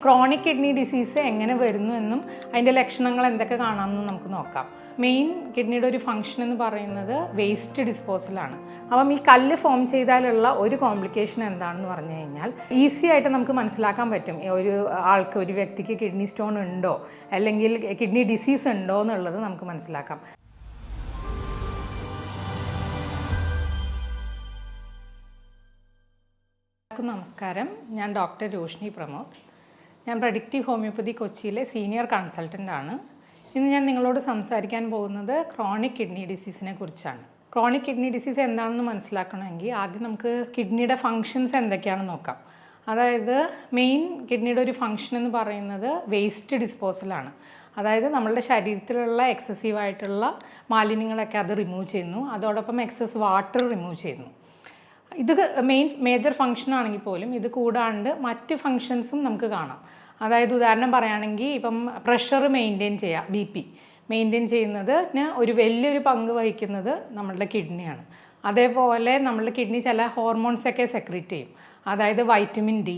Chronic kidney disease എങ്ങനെ വരുന്നു എന്നും അതിൻ്റെ ലക്ഷണങ്ങൾ എന്തൊക്കെ കാണാമെന്നും നമുക്ക് നോക്കാം. മെയിൻ കിഡ്നിയുടെ ഒരു ഫംഗ്ഷൻ എന്ന് പറയുന്നത് വേസ്റ്റ് ഡിസ്പോസലാണ്. അപ്പം ഈ കല്ല് ഫോം ചെയ്താലുള്ള ഒരു കോംപ്ലിക്കേഷൻ എന്താണെന്ന് പറഞ്ഞു കഴിഞ്ഞാൽ ഈസി ആയിട്ട് നമുക്ക് മനസ്സിലാക്കാൻ പറ്റും ഒരു വ്യക്തിക്ക് കിഡ്നി സ്റ്റോൺ ഉണ്ടോ അല്ലെങ്കിൽ കിഡ്നി ഡിസീസ് ഉണ്ടോ എന്നുള്ളത് നമുക്ക് മനസ്സിലാക്കാം. നമസ്കാരം, ഞാൻ ഡോക്ടർ രോഷ്നി പ്രമോദ്. ഞാൻ പ്രഡിക്റ്റീവ് ഹോമിയോപ്പതി കൊച്ചിയിലെ സീനിയർ കൺസൾട്ടൻ്റ് ആണ്. ഇന്ന് ഞാൻ നിങ്ങളോട് സംസാരിക്കാൻ പോകുന്നത് ക്രോണിക് കിഡ്നി ഡിസീസിനെ കുറിച്ചാണ്. ക്രോണിക് കിഡ്നി ഡിസീസ് എന്താണെന്ന് മനസ്സിലാക്കണമെങ്കിൽ ആദ്യം നമുക്ക് കിഡ്നിയുടെ ഫങ്ഷൻസ് എന്തൊക്കെയാണെന്ന് നോക്കാം. അതായത് മെയിൻ കിഡ്നിയുടെ ഒരു ഫങ്ഷൻ എന്ന് പറയുന്നത് വേസ്റ്റ് ഡിസ്പോസലാണ്. അതായത് നമ്മളുടെ ശരീരത്തിലുള്ള എക്സസീവായിട്ടുള്ള മാലിന്യങ്ങളൊക്കെ അത് റിമൂവ് ചെയ്യുന്നു. അതോടൊപ്പം എക്സസ് വാട്ടർ റിമൂവ് ചെയ്യുന്നു. ഇത് മേജർ ഫങ്ഷൻ ആണെങ്കിൽ പോലും ഇത് കൂടാണ്ട് മറ്റ് ഫങ്ഷൻസും നമുക്ക് കാണാം. അതായത് ഉദാഹരണം പറയുകയാണെങ്കിൽ ഇപ്പം പ്രഷർ മെയിൻറ്റെയിൻ ചെയ്യുക, BP മെയിൻറ്റെയിൻ ചെയ്യുന്നതിന് ഒരു വലിയൊരു പങ്ക് വഹിക്കുന്നത് നമ്മളുടെ കിഡ്നിയാണ്. അതേപോലെ നമ്മളുടെ കിഡ്നി ചില ഹോർമോൺസൊക്കെ സെക്രീറ്റ് ചെയ്യും. അതായത് വൈറ്റമിൻ D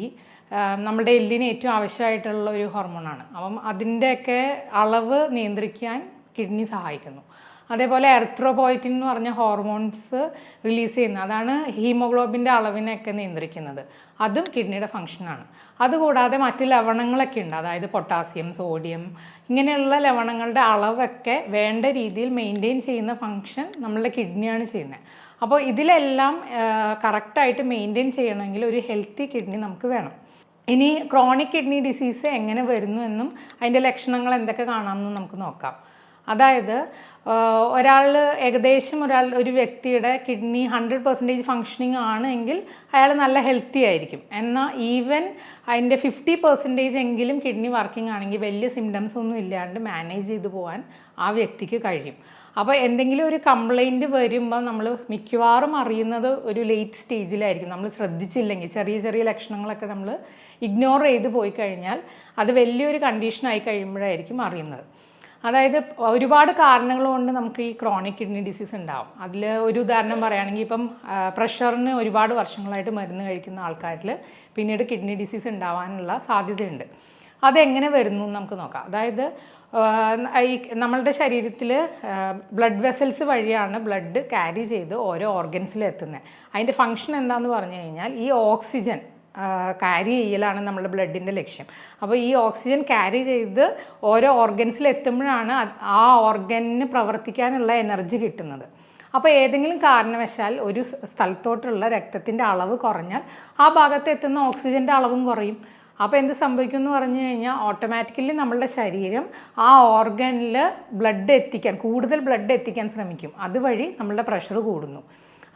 നമ്മളുടെ എല്ലിന് ഏറ്റവും ആവശ്യമായിട്ടുള്ള ഒരു ഹോർമോണാണ്. അപ്പം അതിൻ്റെയൊക്കെ അളവ് നിയന്ത്രിക്കാൻ കിഡ്നി സഹായിക്കുന്നു. അതേപോലെ എർത്രോപോയിറ്റിൻ എന്ന് പറഞ്ഞ ഹോർമോൺസ് റിലീസ് ചെയ്യുന്നത്, അതാണ് ഹീമോഗ്ലോബിൻ്റെ അളവിനെയൊക്കെ നിയന്ത്രിക്കുന്നത്. അതും കിഡ്നിയുടെ ഫങ്ഷനാണ്. അതുകൂടാതെ മറ്റ് ലവണങ്ങളൊക്കെ ഉണ്ട്. അതായത് പൊട്ടാസ്യം, സോഡിയം, ഇങ്ങനെയുള്ള ലവണങ്ങളുടെ അളവൊക്കെ വേണ്ട രീതിയിൽ മെയിൻറ്റെയിൻ ചെയ്യുന്ന ഫങ്ഷൻ നമ്മളുടെ കിഡ്നിയാണ് ചെയ്യുന്നത്. അപ്പോൾ ഇതിലെല്ലാം കറക്റ്റായിട്ട് മെയിൻറ്റെയിൻ ചെയ്യണമെങ്കിൽ ഒരു ഹെൽത്തി കിഡ്നി നമുക്ക് വേണം. ഇനി ക്രോണിക് കിഡ്നി ഡിസീസ് എങ്ങനെ വരുന്നു എന്നും അതിൻ്റെ ലക്ഷണങ്ങൾ എന്തൊക്കെ കാണാമെന്നും നമുക്ക് നോക്കാം. അതായത് ഒരു വ്യക്തിയുടെ കിഡ്നി 100% ഫങ്ഷനിങ് ആണ് എങ്കിൽ അയാൾ നല്ല ഹെൽത്തി ആയിരിക്കും. എന്നാൽ ഈവൻ അതിൻ്റെ 50% എങ്കിലും കിഡ്നി വർക്കിംഗ് ആണെങ്കിൽ വലിയ സിംറ്റംസ് ഒന്നും ഇല്ലാണ്ട് മാനേജ് ചെയ്തു പോകാൻ ആ വ്യക്തിക്ക് കഴിയും. അപ്പോൾ എന്തെങ്കിലും ഒരു കംപ്ലൈൻറ്റ് വരുമ്പോൾ നമ്മൾ മിക്കവാറും അറിയുന്നത് ഒരു ലേറ്റ് സ്റ്റേജിലായിരിക്കും. നമ്മൾ ശ്രദ്ധിച്ചില്ലെങ്കിൽ ചെറിയ ചെറിയ ലക്ഷണങ്ങളൊക്കെ നമ്മൾ ഇഗ്നോർ ചെയ്ത് പോയി കഴിഞ്ഞാൽ അത് വലിയൊരു കണ്ടീഷനായി കഴിയുമ്പോഴായിരിക്കും അറിയുന്നത്. അതായത് ഒരുപാട് കാരണങ്ങൾ കൊണ്ട് നമുക്ക് ഈ ക്രോണിക് കിഡ്നി ഡിസീസ് ഉണ്ടാവും. അതിൽ ഒരു ഉദാഹരണം പറയുകയാണെങ്കിൽ ഇപ്പം പ്രഷറിന് ഒരുപാട് വർഷങ്ങളായിട്ട് മരുന്ന് കഴിക്കുന്ന ആൾക്കാരിൽ പിന്നീട് കിഡ്നി ഡിസീസ് ഉണ്ടാവാനുള്ള സാധ്യതയുണ്ട്. അതെങ്ങനെ വരുന്നു എന്ന് നമുക്ക് നോക്കാം. അതായത് നമ്മളുടെ ശരീരത്തിൽ ബ്ലഡ് വെസൽസ് വഴിയാണ് ബ്ലഡ് ക്യാരി ചെയ്ത് ഓരോ ഓർഗൻസിലും എത്തുന്നത്. അതിൻ്റെ ഫങ്ഷൻ എന്താണെന്ന് പറഞ്ഞു കഴിഞ്ഞാൽ ഈ ഓക്സിജൻ ക്യാരി ചെയ്യലാണ് നമ്മുടെ ബ്ലഡിൻ്റെ ലക്ഷ്യം. അപ്പോൾ ഈ ഓക്സിജൻ ക്യാരി ചെയ്ത് ഓരോ ഓർഗൻസിൽ എത്തുമ്പോഴാണ് ആ ഓർഗനിന് പ്രവർത്തിക്കാനുള്ള എനർജി കിട്ടുന്നത്. അപ്പോൾ ഏതെങ്കിലും കാരണവശാൽ ഒരു സ്ഥലത്തോട്ടുള്ള രക്തത്തിൻ്റെ അളവ് കുറഞ്ഞാൽ ആ ഭാഗത്ത് എത്തുന്ന ഓക്സിജൻ്റെ അളവും കുറയും. അപ്പോൾ എന്ത് സംഭവിക്കും എന്ന് പറഞ്ഞു കഴിഞ്ഞാൽ ഓട്ടോമാറ്റിക്കലി നമ്മളുടെ ശരീരം ആ ഓർഗനിൽ കൂടുതൽ ബ്ലഡ് എത്തിക്കാൻ ശ്രമിക്കും. അതുവഴി നമ്മളുടെ പ്രഷർ കൂടുന്നു.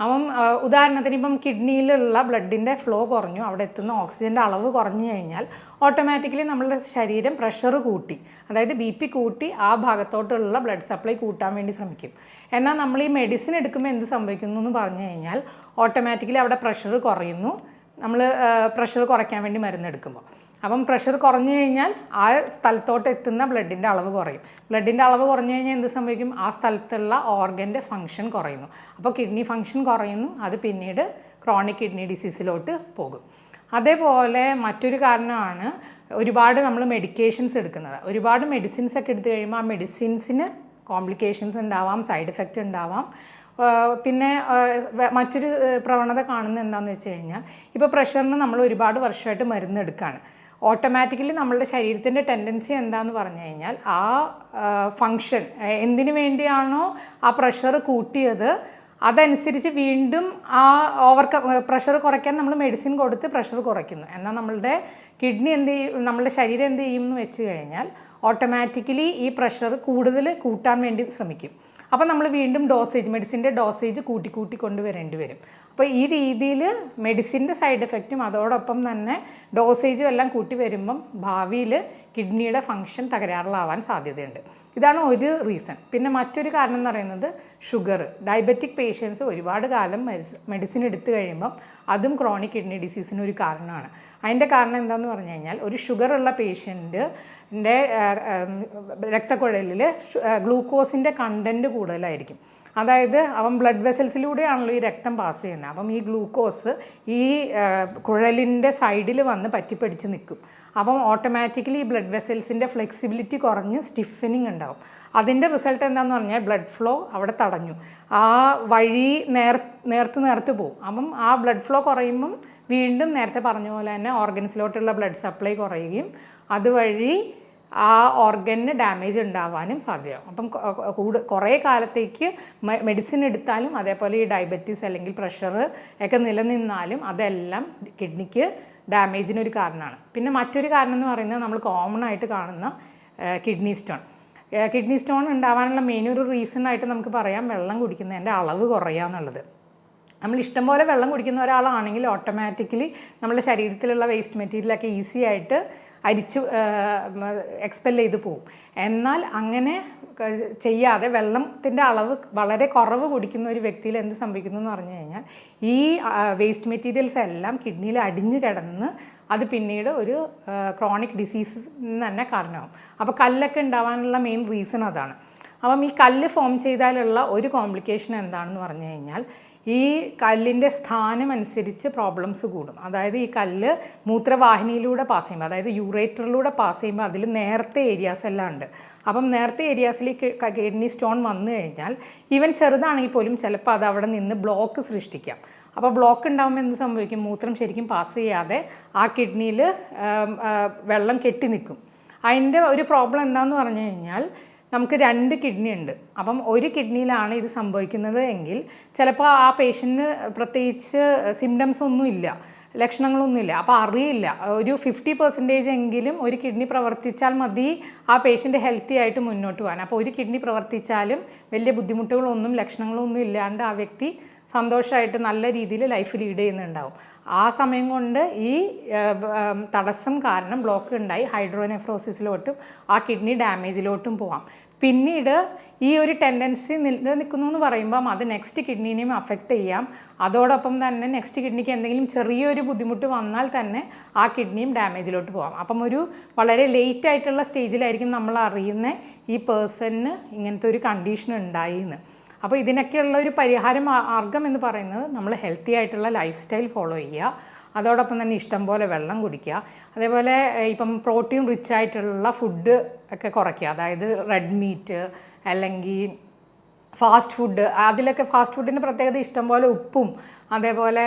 അപ്പം ഉദാഹരണത്തിന് ഇപ്പം കിഡ്നിയിലുള്ള ബ്ലഡിൻ്റെ ഫ്ലോ കുറഞ്ഞു, അവിടെ എത്തുന്ന ഓക്സിജൻ്റെ അളവ് കുറഞ്ഞു കഴിഞ്ഞാൽ ഓട്ടോമാറ്റിക്കലി നമ്മളുടെ ശരീരം പ്രഷർ കൂട്ടി, അതായത് BP കൂട്ടി ആ ഭാഗത്തോട്ടുള്ള ബ്ലഡ് സപ്ലൈ കൂട്ടാൻ വേണ്ടി ശ്രമിക്കും. എന്നാൽ നമ്മൾ ഈ മെഡിസിൻ എടുക്കുമ്പോൾ എന്ത് സംഭവിക്കുന്നു എന്ന് പറഞ്ഞു കഴിഞ്ഞാൽ ഓട്ടോമാറ്റിക്കലി അവിടെ പ്രഷർ കുറയുന്നു. നമ്മൾ പ്രഷർ കുറയ്ക്കാൻ വേണ്ടി മരുന്നെടുക്കുമ്പോൾ അപ്പം പ്രഷർ കുറഞ്ഞു കഴിഞ്ഞാൽ ആ സ്ഥലത്തോട്ട് എത്തുന്ന ബ്ലഡിൻ്റെ അളവ് കുറയും. ബ്ലഡിൻ്റെ അളവ് കുറഞ്ഞു കഴിഞ്ഞാൽ എന്ത് സംഭവിക്കും? ആ സ്ഥലത്തുള്ള ഓർഗൻ്റെ ഫങ്ഷൻ കുറയുന്നു. അപ്പോൾ കിഡ്നി ഫങ്ഷൻ കുറയുന്നു. അത് പിന്നീട് ക്രോണിക് കിഡ്നി ഡിസീസിലോട്ട് പോകും. അതേപോലെ മറ്റൊരു കാരണമാണ് ഒരുപാട് നമ്മൾ മെഡിക്കേഷൻസ് എടുക്കുന്നത്. ഒരുപാട് മെഡിസിൻസ് ഒക്കെ എടുത്തു കഴിയുമ്പോൾ ആ മെഡിസിൻസിന് കോംപ്ലിക്കേഷൻസ് ഉണ്ടാവാം, സൈഡ് എഫക്റ്റ് ഉണ്ടാവാം. പിന്നെ മറ്റൊരു പ്രവണത കാണുന്നത് എന്താണെന്ന് വെച്ച് കഴിഞ്ഞാൽ ഇപ്പോൾ പ്രഷറിന് നമ്മൾ ഒരുപാട് വർഷമായിട്ട് മരുന്നെടുക്കുകയാണ്. ഓട്ടോമാറ്റിക്കലി നമ്മളുടെ ശരീരത്തിൻ്റെ ടെൻഡൻസി എന്താണെന്ന് പറഞ്ഞു കഴിഞ്ഞാൽ ആ ഫങ്ഷൻ എന്തിനു വേണ്ടിയാണോ ആ പ്രഷർ കൂട്ടിയത് അതനുസരിച്ച് വീണ്ടും ആ പ്രഷർ കുറയ്ക്കാൻ നമ്മൾ മെഡിസിൻ കൊടുത്ത് പ്രഷർ കുറയ്ക്കുന്നു. എന്നാൽ നമ്മളുടെ കിഡ്നി നമ്മളുടെ ശരീരം എന്ത് ചെയ്യും എന്ന് വെച്ച് കഴിഞ്ഞാൽ ഓട്ടോമാറ്റിക്കലി ഈ പ്രഷർ കൂടുതൽ കൂട്ടാൻ വേണ്ടി ശ്രമിക്കും. അപ്പോൾ നമ്മൾ വീണ്ടും മെഡിസിൻ്റെ ഡോസേജ് കൂട്ടി കൊണ്ടുവരേണ്ടി വരും. അപ്പോൾ ഈ രീതിയിൽ മെഡിസിൻ്റെ സൈഡ് എഫക്റ്റും അതോടൊപ്പം തന്നെ ഡോസേജും എല്ലാം കൂട്ടി വരുമ്പം ഭാവിയിൽ കിഡ്നിയുടെ ഫങ്ഷൻ തകരാറിലാവാൻ സാധ്യതയുണ്ട്. ഇതാണ് ഒരു റീസൺ. പിന്നെ മറ്റൊരു കാരണം എന്ന് പറയുന്നത് ഡയബറ്റിക് പേഷ്യൻസ് ഒരുപാട് കാലം മെഡിസിൻ എടുത്തു കഴിയുമ്പം അതും ക്രോണിക് കിഡ്നി ഡിസീസിന് ഒരു കാരണമാണ്. അതിൻ്റെ കാരണം എന്താണെന്ന് പറഞ്ഞു കഴിഞ്ഞാൽ ഒരു ഷുഗറുള്ള പേഷ്യൻറ്റിൻ്റെ രക്തക്കുഴലിൽ ഗ്ലൂക്കോസിൻ്റെ കണ്ടൻറ്റ് കൂടുതലായിരിക്കും. അതായത് അവൻ ബ്ലഡ് വെസൽസിലൂടെയാണല്ലോ ഈ രക്തം പാസ് ചെയ്യുന്നത്. അപ്പം ഈ ഗ്ലൂക്കോസ് ഈ കുഴലിൻ്റെ സൈഡിൽ വന്ന് പറ്റിപ്പിടിച്ച് നിൽക്കും. അപ്പം ഓട്ടോമാറ്റിക്കലി ഈ ബ്ലഡ് വെസൽസിൻ്റെ ഫ്ലെക്സിബിലിറ്റി കുറഞ്ഞ് സ്റ്റിഫനിങ് ഉണ്ടാവും. അതിൻ്റെ റിസൾട്ട് എന്താണെന്ന് പറഞ്ഞാൽ ബ്ലഡ് ഫ്ലോ അവിടെ തടഞ്ഞു, ആ വഴി നേർത്ത് പോകും. അപ്പം ആ ബ്ലഡ് ഫ്ലോ കുറയുമ്പം വീണ്ടും നേരത്തെ പറഞ്ഞ പോലെ തന്നെ ഓർഗൻസിലോട്ടുള്ള ബ്ലഡ് സപ്ലൈ കുറയുകയും അതുവഴി ആ ഓർഗന് ഡാമേജ് ഉണ്ടാവാനും സാധ്യമാകും. അപ്പം കുറേ കാലത്തേക്ക് മെഡിസിൻ എടുത്താലും അതേപോലെ ഈ ഡയബറ്റീസ് അല്ലെങ്കിൽ പ്രഷർ ഒക്കെ നിലനിന്നാലും അതെല്ലാം കിഡ്നിക്ക് ഡാമേജിനൊരു കാരണമാണ്. പിന്നെ മറ്റൊരു കാരണം എന്ന് പറയുന്നത് നമ്മൾ കോമൺ ആയിട്ട് കാണുന്ന കിഡ്നി സ്റ്റോൺ ഉണ്ടാവാനുള്ള മെയിൻ ഒരു റീസൺ ആയിട്ട് നമുക്ക് പറയാം വെള്ളം കുടിക്കുന്നതിൻ്റെ അളവ് കുറയുക എന്നുള്ളത്. നമ്മൾ ഇഷ്ടംപോലെ വെള്ളം കുടിക്കുന്ന ഒരാളാണെങ്കിൽ ഓട്ടോമാറ്റിക്കലി നമ്മുടെ ശരീരത്തിലുള്ള വേസ്റ്റ് മെറ്റീരിയലൊക്കെ ഈസി ആയിട്ട് എക്സ്പെൽ ചെയ്ത് പോകും. എന്നാൽ അങ്ങനെ ചെയ്യാതെ വെള്ളത്തിൻ്റെ അളവ് വളരെ കുറവ് കുടിക്കുന്ന ഒരു വ്യക്തിയിൽ എന്ത് സംഭവിക്കുന്നു എന്ന് പറഞ്ഞു കഴിഞ്ഞാൽ ഈ വേസ്റ്റ് മെറ്റീരിയൽസ് എല്ലാം കിഡ്നിയിൽ അടിഞ്ഞു കിടന്ന് അത് പിന്നീട് ഒരു ക്രോണിക് ഡിസീസിന് തന്നെ കാരണമാകും. അപ്പോൾ കല്ലൊക്കെ ഉണ്ടാവാനുള്ള മെയിൻ റീസൺ അതാണ്. അപ്പം ഈ കല്ല് ഫോം ചെയ്താലുള്ള ഒരു കോംപ്ലിക്കേഷൻ എന്താണെന്ന് പറഞ്ഞു കഴിഞ്ഞാൽ ഈ കല്ലിൻ്റെ സ്ഥാനം അനുസരിച്ച് പ്രോബ്ലംസ് കൂടും. അതായത് ഈ കല്ല് മൂത്രവാഹിനിയിലൂടെ പാസ് ചെയ്യുമ്പോൾ, അതായത് യൂറേറ്ററിലൂടെ പാസ് ചെയ്യുമ്പോൾ അതിൽ നേർത്ത ഏരിയാസ് എല്ലാം ഉണ്ട്. അപ്പം നേർത്ത ഏരിയാസിലേക്ക് കിഡ്നി സ്റ്റോൺ വന്നു കഴിഞ്ഞാൽ ഈവൻ ചെറുതാണെങ്കിൽ പോലും ചിലപ്പോൾ അത് അവിടെ നിന്ന് ബ്ലോക്ക് സൃഷ്ടിക്കാം. അപ്പോൾ ബ്ലോക്ക് ഉണ്ടാകുമ്പോൾ എന്ത് സംഭവിക്കും? മൂത്രം ശരിക്കും പാസ് ചെയ്യാതെ ആ കിഡ്നിയിൽ വെള്ളം കെട്ടി നിൽക്കും. അതിൻ്റെ ഒരു പ്രോബ്ലം എന്താണെന്ന് പറഞ്ഞു കഴിഞ്ഞാൽ നമുക്ക് 2 കിഡ്നി ഉണ്ട്. അപ്പം ഒരു കിഡ്നിയിലാണ് ഇത് സംഭവിക്കുന്നത് എങ്കിൽ ചിലപ്പോൾ ആ പേഷ്യൻറ്റിന് പ്രത്യേകിച്ച് സിംറ്റംസ് ഒന്നുമില്ല, ലക്ഷണങ്ങളൊന്നുമില്ല, അപ്പോൾ അറിയില്ല. ഒരു 50% എങ്കിലും ഒരു കിഡ്നി പ്രവർത്തിച്ചാൽ മതി ആ പേഷ്യൻ്റ് ഹെൽത്തി ആയിട്ട് മുന്നോട്ട് പോകാൻ. അപ്പോൾ ഒരു കിഡ്നി പ്രവർത്തിച്ചാലും വലിയ ബുദ്ധിമുട്ടുകളൊന്നും ലക്ഷണങ്ങളൊന്നും ഇല്ലാണ്ട് ആ വ്യക്തി സന്തോഷമായിട്ട് നല്ല രീതിയിൽ ലൈഫ് ലീഡ് ചെയ്യുന്നുണ്ടാവും. ആ സമയം കൊണ്ട് ഈ തടസ്സം കാരണം ബ്ലോക്ക് ഉണ്ടായി ഹൈഡ്രോനെഫ്രോസിസിലോട്ടും ആ കിഡ്നി ഡാമേജിലോട്ടും പോവാം. പിന്നീട് ഈ ഒരു ടെൻഡൻസി നിൽക്കുന്നു എന്ന് പറയുമ്പം അത് നെക്സ്റ്റ് കിഡ്നീനെയും അഫക്റ്റ് ചെയ്യാം. അതോടൊപ്പം തന്നെ നെക്സ്റ്റ് കിഡ്നിക്ക് എന്തെങ്കിലും ചെറിയൊരു ബുദ്ധിമുട്ട് വന്നാൽ തന്നെ ആ കിഡ്നിയും ഡാമേജിലോട്ട് പോകാം. അപ്പം ഒരു വളരെ ലേറ്റ് ആയിട്ടുള്ള സ്റ്റേജിലായിരിക്കും നമ്മൾ അറിയുന്ന ഈ പേഴ്സണിന് ഇങ്ങനത്തെ ഒരു കണ്ടീഷൻ ഉണ്ടായി എന്ന്. അപ്പോൾ ഇതിനൊക്കെയുള്ള ഒരു പരിഹാര മാർഗം എന്ന് പറയുന്നത് നമ്മൾ ഹെൽത്തി ആയിട്ടുള്ള ലൈഫ് സ്റ്റൈൽ ഫോളോ ചെയ്യുക, അതോടൊപ്പം തന്നെ ഇഷ്ടം പോലെ വെള്ളം കുടിക്കുക, അതേപോലെ ഇപ്പം പ്രോട്ടീൻ റിച്ച് ആയിട്ടുള്ള ഫുഡ് ഒക്കെ കുറയ്ക്കുക. അതായത് റെഡ് മീറ്റ് അല്ലെങ്കിൽ ഫാസ്റ്റ് ഫുഡ്, അതിലൊക്കെ ഫാസ്റ്റ് ഫുഡിൻ്റെ പ്രത്യേകത ഇഷ്ടം പോലെ ഉപ്പും അതേപോലെ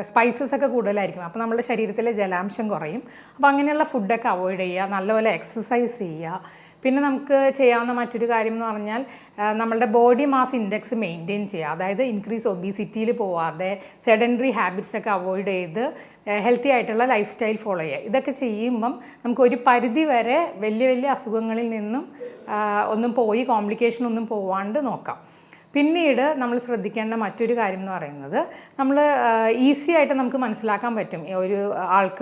സ്പൈസസ് ഒക്കെ കൂടുതലായിരിക്കും. അപ്പോൾ നമ്മുടെ ശരീരത്തിലെ ജലാംശം കുറയും. അപ്പോൾ അങ്ങനെയുള്ള ഫുഡൊക്കെ അവോയ്ഡ് ചെയ്യുക, നല്ലപോലെ എക്സസൈസ് ചെയ്യുക. പിന്നെ നമുക്ക് ചെയ്യാവുന്ന മറ്റൊരു കാര്യം എന്ന് പറഞ്ഞാൽ നമ്മളുടെ ബോഡി മാസ് ഇൻഡെക്സ് മെയിൻറ്റെയിൻ ചെയ്യുക. അതായത് ഇൻക്രീസ് ഒബീസിറ്റിയിൽ പോവാതെ സെഡൻറ്ററി ഹാബിറ്റ്സ് ഒക്കെ അവോയ്ഡ് ചെയ്ത് ഹെൽത്തി ആയിട്ടുള്ള ലൈഫ് സ്റ്റൈൽ ഫോളോ ചെയ്യുക. ഇതൊക്കെ ചെയ്യുമ്പം നമുക്കൊരു പരിധി വരെ വലിയ വലിയ അസുഖങ്ങളിൽ നിന്നും കോംപ്ലിക്കേഷൻ ഒന്നും പോവാണ്ട് നോക്കാം. പിന്നീട് നമ്മൾ ശ്രദ്ധിക്കേണ്ട മറ്റൊരു കാര്യം എന്ന് പറയുന്നത് നമ്മൾ ഈസി ആയിട്ട് നമുക്ക് മനസ്സിലാക്കാൻ പറ്റും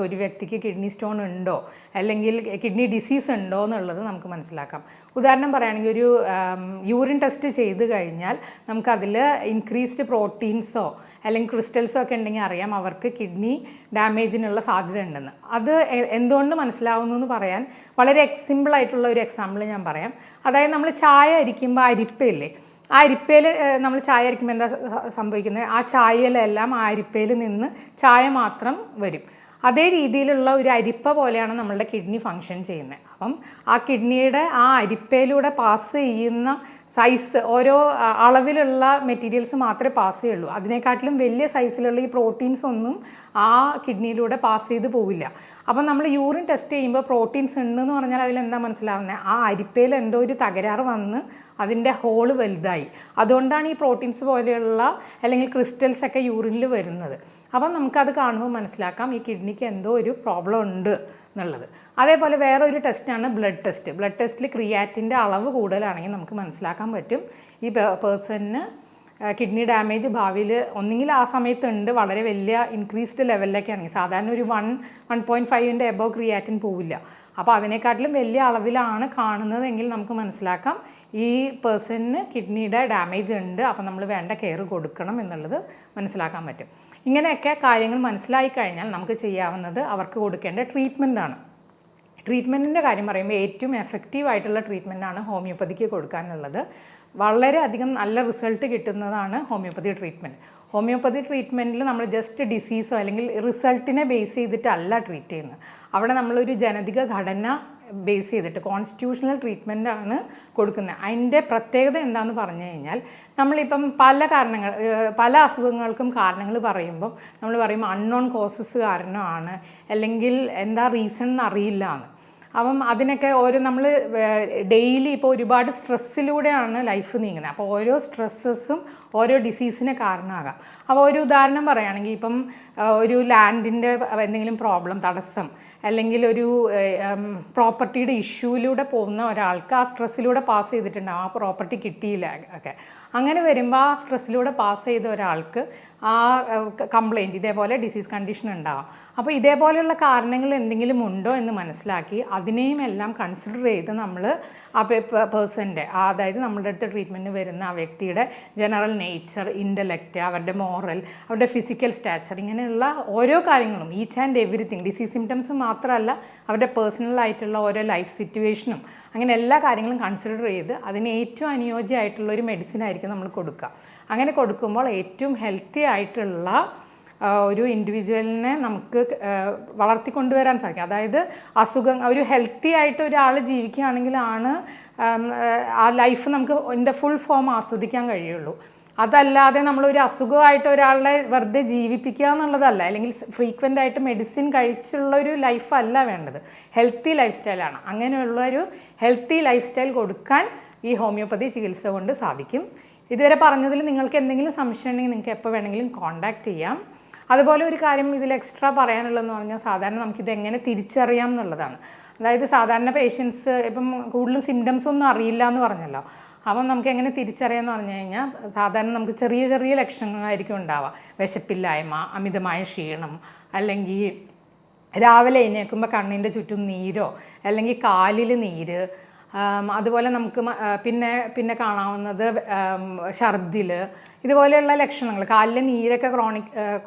ഒരു വ്യക്തിക്ക് കിഡ്നി സ്റ്റോൺ ഉണ്ടോ അല്ലെങ്കിൽ കിഡ്നി ഡിസീസ് ഉണ്ടോ എന്നുള്ളത് നമുക്ക് മനസ്സിലാക്കാം. ഉദാഹരണം പറയുകയാണെങ്കിൽ ഒരു യൂറിൻ ടെസ്റ്റ് ചെയ്ത് കഴിഞ്ഞാൽ നമുക്കതിൽ ഇൻക്രീസ്ഡ് പ്രോട്ടീൻസോ അല്ലെങ്കിൽ ക്രിസ്റ്റൽസോ ഒക്കെ ഉണ്ടെങ്കിൽ അറിയാം അവർക്ക് കിഡ്നി ഡാമേജിനുള്ള സാധ്യത ഉണ്ടെന്ന്. അത് എന്തുകൊണ്ട് മനസ്സിലാവുന്നു എന്ന് പറയാൻ വളരെ സിമ്പിളായിട്ടുള്ള ഒരു എക്സാമ്പിൾ ഞാൻ പറയാം. അതായത് നമ്മൾ ചായ അരിക്കുമ്പോൾ അരിപ്പയില്ലേ, ആ അരിപ്പയിൽ നമ്മൾ ചായ അരിക്കുമ്പോൾ എന്താ സംഭവിക്കുന്നത്? ആ ചായയിലെല്ലാം ആ അരിപ്പയിൽ നിന്ന് ചായ മാത്രം വരും. അതേ രീതിയിലുള്ള ഒരു അരിപ്പ പോലെയാണ് നമ്മളുടെ കിഡ്നി ഫങ്ഷൻ ചെയ്യുന്നത്. അപ്പം ആ കിഡ്നിയുടെ ആ അരിപ്പയിലൂടെ പാസ് ചെയ്യുന്ന സൈസ് ഓരോ അളവിലുള്ള മെറ്റീരിയൽസ് മാത്രമേ പാസ് ചെയ്യുള്ളൂ. അതിനെക്കാട്ടിലും വലിയ സൈസിലുള്ള ഈ പ്രോട്ടീൻസ് ഒന്നും ആ കിഡ്നിയിലൂടെ പാസ് ചെയ്ത് പോവില്ല. അപ്പം നമ്മൾ യൂറിൻ ടെസ്റ്റ് ചെയ്യുമ്പോൾ പ്രോട്ടീൻസ് ഉണ്ടെന്ന് പറഞ്ഞാൽ അതിലെന്താ മനസ്സിലാവുന്നത്? ആ അരിപ്പയിൽ എന്തോ ഒരു തകരാറ് വന്ന് അതിൻ്റെ ഹോള് വലുതായി. അതുകൊണ്ടാണ് ഈ പ്രോട്ടീൻസ് പോലെയുള്ള അല്ലെങ്കിൽ ക്രിസ്റ്റൽസ് ഒക്കെ യൂറിനിൽ വരുന്നത്. അപ്പം നമുക്കത് കാണുമ്പോൾ മനസ്സിലാക്കാം ഈ കിഡ്നിക്ക് എന്തോ ഒരു പ്രോബ്ലം ഉണ്ട് എന്നുള്ളത്. അതേപോലെ വേറെ ഒരു ടെസ്റ്റാണ് ബ്ലഡ് ടെസ്റ്റ്. ബ്ലഡ് ടെസ്റ്റിൽ ക്രിയാറ്റിൻ്റെ അളവ് കൂടുതലാണെങ്കിൽ നമുക്ക് മനസ്സിലാക്കാൻ പറ്റും ഈ പേഴ്സണിന് കിഡ്നി ഡാമേജ് ഭാവിയിൽ ഒന്നുകിൽ ആ സമയത്തുണ്ട്, വളരെ വലിയ ഇൻക്രീസ്ഡ് ലെവലിലൊക്കെ ആണെങ്കിൽ സാധാരണ ഒരു 1.5 എബോവ് ക്രിയാറ്റിൻ പോവില്ല. അപ്പോൾ അതിനെക്കാട്ടിലും വലിയ അളവിലാണ് കാണുന്നതെങ്കിൽ നമുക്ക് മനസ്സിലാക്കാം ഈ പേഴ്സണിന് കിഡ്നിയുടെ ഡാമേജ് ഉണ്ട്, അപ്പോൾ നമ്മൾ വേണ്ട കെയർ കൊടുക്കണം എന്നുള്ളത് മനസ്സിലാക്കാൻ പറ്റും. ഇങ്ങനെയൊക്കെ കാര്യങ്ങൾ മനസ്സിലായി കഴിഞ്ഞാൽ നമുക്ക് ചെയ്യാവുന്നത് അവർക്ക് കൊടുക്കേണ്ട ട്രീറ്റ്മെൻറ്റാണ്. ട്രീറ്റ്മെൻറ്റിൻ്റെ കാര്യം പറയുമ്പോൾ ഏറ്റവും എഫക്റ്റീവ് ആയിട്ടുള്ള ട്രീറ്റ്മെൻറ്റാണ് ഹോമിയോപ്പതിക്ക് കൊടുക്കാനുള്ളത്. വളരെയധികം നല്ല റിസൾട്ട് കിട്ടുന്നതാണ് ഹോമിയോപ്പതി ട്രീറ്റ്മെൻറ്റ്. ഹോമിയോപ്പതി ട്രീറ്റ്മെൻറ്റിൽ നമ്മൾ ജസ്റ്റ് ഡിസീസോ അല്ലെങ്കിൽ റിസൾട്ടിനെ ബേസ് ചെയ്തിട്ടല്ല ട്രീറ്റ് ചെയ്യുന്നത്. അവിടെ നമ്മളൊരു ജനതിക ഘടന ബേസ് ചെയ്തിട്ട് കോൺസ്റ്റിറ്റ്യൂഷണൽ ട്രീറ്റ്മെൻറ്റാണ് കൊടുക്കുന്നത്. അതിൻ്റെ പ്രത്യേകത എന്താണെന്ന് പറഞ്ഞു കഴിഞ്ഞാൽ, നമ്മളിപ്പം പല അസുഖങ്ങൾക്കും കാരണങ്ങൾ പറയുമ്പോൾ നമ്മൾ പറയും അൺനോൺ കോസസ് കാരണമാണ്, അല്ലെങ്കിൽ എന്താ റീസൺ എന്നറിയില്ല എന്ന്. അപ്പം അതിനൊക്കെ നമ്മൾ ഡെയിലി ഇപ്പോൾ ഒരുപാട് സ്ട്രെസ്സിലൂടെയാണ് ലൈഫ് നീങ്ങുന്നത്. അപ്പോൾ ഓരോ സ്ട്രെസ്സസും ഓരോ ഡിസീസിന് കാരണമാകാം. അപ്പോൾ ഒരു ഉദാഹരണം പറയുകയാണെങ്കിൽ, ഇപ്പം ഒരു ലാൻഡിൻ്റെ എന്തെങ്കിലും പ്രോബ്ലം, തടസ്സം, അല്ലെങ്കിൽ ഒരു പ്രോപ്പർട്ടിയുടെ ഇഷ്യൂയിലൂടെ പോകുന്ന ഒരാൾക്ക് ആ സ്ട്രെസ്സിലൂടെ പാസ് ചെയ്തിട്ടുണ്ടാകും, ആ പ്രോപ്പർട്ടി കിട്ടിയില്ല ഒക്കെ. അങ്ങനെ വരുമ്പോൾ ആ സ്ട്രെസ്സിലൂടെ പാസ് ചെയ്ത ഒരാൾക്ക് ആ കംപ്ലയിൻറ്റ്, ഇതേപോലെ ഡിസീസ് കണ്ടീഷൻ ഉണ്ടാകും. അപ്പോൾ ഇതേപോലെയുള്ള കാരണങ്ങൾ എന്തെങ്കിലും ഉണ്ടോ എന്ന് മനസ്സിലാക്കി അതിനെയും എല്ലാം കൺസിഡർ ചെയ്ത് നമ്മൾ ആ പേഴ്സൻ്റെ, അതായത് നമ്മുടെ അടുത്ത് ട്രീറ്റ്മെൻറ്റ് വരുന്ന ആ വ്യക്തിയുടെ ജനറൽ നേച്ചർ, ഇൻ്റലക്റ്റ്, അവരുടെ മോറൽ, അവരുടെ ഫിസിക്കൽ സ്റ്റാച്ചർ, ഇങ്ങനെയുള്ള ഓരോ കാര്യങ്ങളും, each and everything, disease symptoms മാത്രമല്ല അവരുടെ പേഴ്സണലായിട്ടുള്ള ഓരോ ലൈഫ് സിറ്റുവേഷനും, അങ്ങനെ എല്ലാ കാര്യങ്ങളും കൺസിഡർ ചെയ്ത് അതിന് ഏറ്റവും അനുയോജ്യമായിട്ടുള്ള ഒരു മെഡിസിൻ ആയിരിക്കും നമ്മൾ കൊടുക്കുക. അങ്ങനെ കൊടുക്കുമ്പോൾ ഏറ്റവും ഹെൽത്തി ആയിട്ടുള്ള ഒരു ഇൻഡിവിജ്വലിനെ നമുക്ക് വളർത്തിക്കൊണ്ടുവരാൻ സാധിക്കും. അതായത് ഒരു ഹെൽത്തി ആയിട്ട് ഒരാൾ ജീവിക്കുകയാണെങ്കിലാണ് ആ ലൈഫ് നമുക്ക് ഇതിൻ്റെ ഫുൾ ഫോം ആസ്വദിക്കാൻ കഴിയുള്ളൂ. അതല്ലാതെ നമ്മളൊരു അസുഖമായിട്ട് ഒരാളെ വെറുതെ ജീവിപ്പിക്കുക എന്നുള്ളതല്ല, അല്ലെങ്കിൽ ഫ്രീക്വൻ്റ് ആയിട്ട് മെഡിസിൻ കഴിച്ചുള്ളൊരു ലൈഫല്ല വേണ്ടത്, ഹെൽത്തി ലൈഫ് സ്റ്റൈലാണ്. അങ്ങനെയുള്ളൊരു ഹെൽത്തി ലൈഫ് സ്റ്റൈൽ കൊടുക്കാൻ ഈ ഹോമിയോപ്പതി ചികിത്സ കൊണ്ട് സാധിക്കും. ഇതുവരെ പറഞ്ഞതിൽ നിങ്ങൾക്ക് എന്തെങ്കിലും സംശയം ഉണ്ടെങ്കിൽ നിങ്ങൾക്ക് എപ്പോൾ വേണമെങ്കിലും കോൺടാക്റ്റ് ചെയ്യാം. അതുപോലെ ഒരു കാര്യം ഇതിൽ എക്സ്ട്രാ പറയാനുള്ളതെന്ന് പറഞ്ഞാൽ, സാധാരണ നമുക്കിത് എങ്ങനെ തിരിച്ചറിയാം എന്നുള്ളതാണ്. അതായത് സാധാരണ പേഷ്യൻസ് ഇപ്പം കൂടുതലും സിംറ്റംസ് ഒന്നും അറിയില്ല എന്ന് പറഞ്ഞല്ലോ. അപ്പം നമുക്ക് എങ്ങനെ തിരിച്ചറിയാമെന്ന് പറഞ്ഞു കഴിഞ്ഞാൽ, സാധാരണ നമുക്ക് ചെറിയ ചെറിയ ലക്ഷണങ്ങളായിരിക്കും ഉണ്ടാവുക. വിശപ്പില്ലായ്മ, അമിതമായ ക്ഷീണം, അല്ലെങ്കിൽ രാവിലെ എഴുന്നേൽക്കുമ്പോൾ കണ്ണിൻ്റെ ചുറ്റും നീരോ അല്ലെങ്കിൽ കാലിൽ നീര്, അതുപോലെ നമുക്ക് പിന്നെ കാണാവുന്നത് ഛർദിൽ, ഇതുപോലെയുള്ള ലക്ഷണങ്ങൾ. കാലിലെ നീരൊക്കെ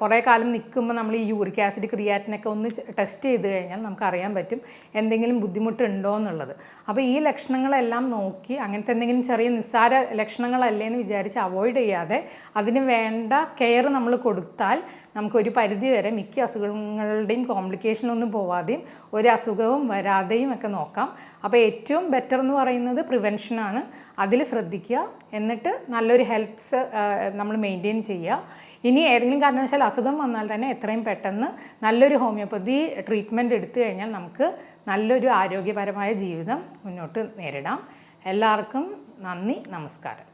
കുറേ കാലം നിൽക്കുമ്പോൾ നമ്മൾ ഈ യൂറിക് ആസിഡ്, ക്രിയാറ്റിനൊക്കെ ഒന്ന് ടെസ്റ്റ് ചെയ്ത് കഴിഞ്ഞാൽ നമുക്കറിയാൻ പറ്റും എന്തെങ്കിലും ബുദ്ധിമുട്ടുണ്ടോ എന്നുള്ളത്. അപ്പോൾ ഈ ലക്ഷണങ്ങളെല്ലാം നോക്കി, അങ്ങനത്തെ എന്തെങ്കിലും ചെറിയ നിസ്സാര ലക്ഷണങ്ങളല്ലേ എന്ന് വിചാരിച്ച് അവോയ്ഡ് ചെയ്യാതെ അതിന് വേണ്ട കെയർ നമ്മൾ കൊടുത്താൽ നമുക്കൊരു പരിധി വരെ മിക്ക അസുഖങ്ങളുടെയും കോംപ്ലിക്കേഷനൊന്നും പോവാതെയും ഒരു അസുഖവും വരാതെയും ഒക്കെ നോക്കാം. അപ്പോൾ ഏറ്റവും ബെറ്റർ എന്ന് പറയുന്നത് പ്രിവെൻഷനാണ്. അതിൽ ശ്രദ്ധിക്കുക, എന്നിട്ട് നല്ലൊരു ഹെൽത്ത് നമ്മൾ മെയിൻറ്റെയിൻ ചെയ്യുക. ഇനി ഏതെങ്കിലും കാരണവശാൽ അസുഖം വന്നാൽ തന്നെ എത്രയും പെട്ടെന്ന് നല്ലൊരു ഹോമിയോപ്പതി ട്രീറ്റ്മെൻറ്റ് എടുത്തു കഴിഞ്ഞാൽ നമുക്ക് നല്ലൊരു ആരോഗ്യപരമായ ജീവിതം മുന്നോട്ട് നേരിടാം. എല്ലാവർക്കും നന്ദി, നമസ്കാരം.